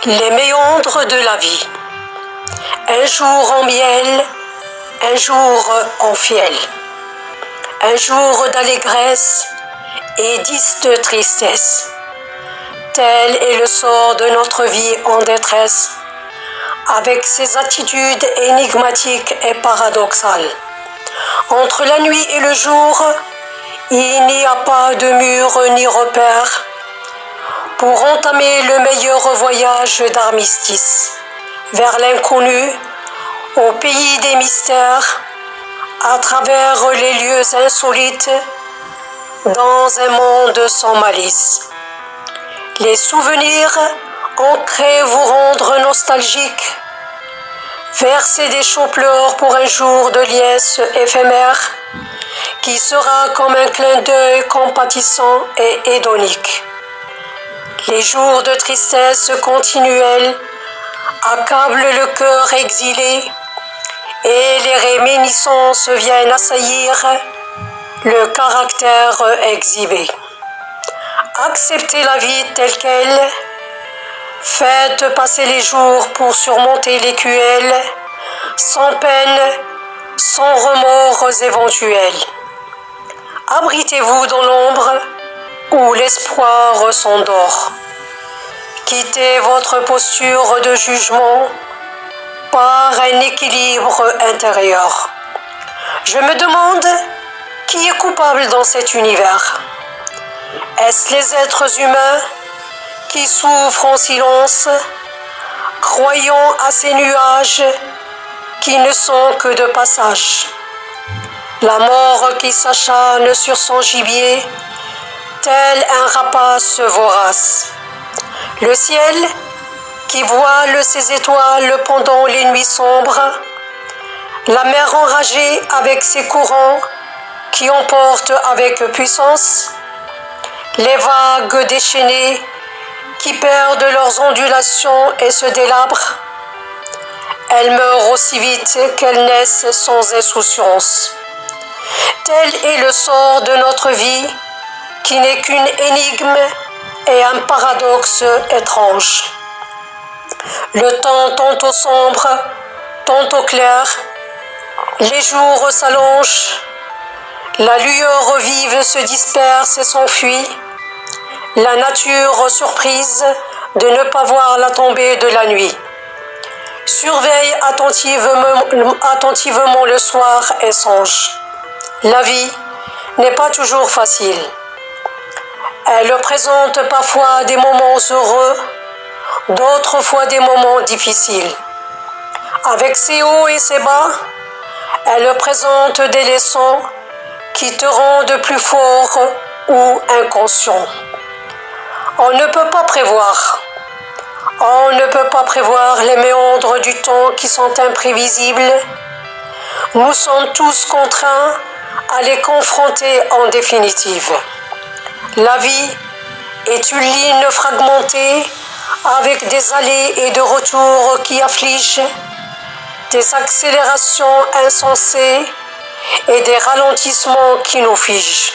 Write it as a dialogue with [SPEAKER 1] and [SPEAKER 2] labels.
[SPEAKER 1] Les méandres de la vie. Un jour en miel, un jour en fiel. Un jour d'allégresse et 10 de tristesse. Tel est le sort de notre vie en détresse, avec ses attitudes énigmatiques et paradoxales. Entre la nuit et le jour, il n'y a pas de mur ni repère pour entamer le meilleur voyage d'armistice vers l'inconnu, au pays des mystères, à travers les lieux insolites, dans un monde sans malice. Les souvenirs ancrés vous rendre nostalgique, verser des chauds pleurs pour un jour de liesse éphémère, qui sera comme un clin d'œil compatissant et hédonique. Les jours de tristesse continuelle accablent le cœur exilé et les réminiscences viennent assaillir le caractère exhibé. Acceptez la vie telle qu'elle, faites passer les jours pour surmonter l'écuelle, sans peine, sans remords éventuels. Abritez-vous dans l'ombre où l'espoir s'endort. Quittez votre posture de jugement par un équilibre intérieur. Je me demande qui est coupable dans cet univers. Est-ce les êtres humains qui souffrent en silence, croyant à ces nuages qui ne sont que de passage? La mort qui s'acharne sur son gibier, tel un rapace vorace. Le ciel qui voile ses étoiles pendant les nuits sombres, la mer enragée avec ses courants qui emportent avec puissance, les vagues déchaînées qui perdent leurs ondulations et se délabrent. Elles meurent aussi vite qu'elles naissent sans insouciance. Tel est le sort de notre vie, qui n'est qu'une énigme et un paradoxe étrange. Le temps tantôt sombre, tantôt clair, les jours s'allongent, la lueur vive se disperse et s'enfuit, la nature surprise de ne pas voir la tombée de la nuit. Surveille attentivement le soir et songe. La vie n'est pas toujours facile. Elle présente parfois des moments heureux, d'autres fois des moments difficiles. Avec ses hauts et ses bas, elle présente des leçons qui te rendent plus fort ou inconscient. On ne peut pas prévoir. On ne peut pas prévoir les méandres du temps qui sont imprévisibles. Nous sommes tous contraints à les confronter en définitive. La vie est une ligne fragmentée avec des allées et de retours qui affligent, des accélérations insensées et des ralentissements qui nous figent.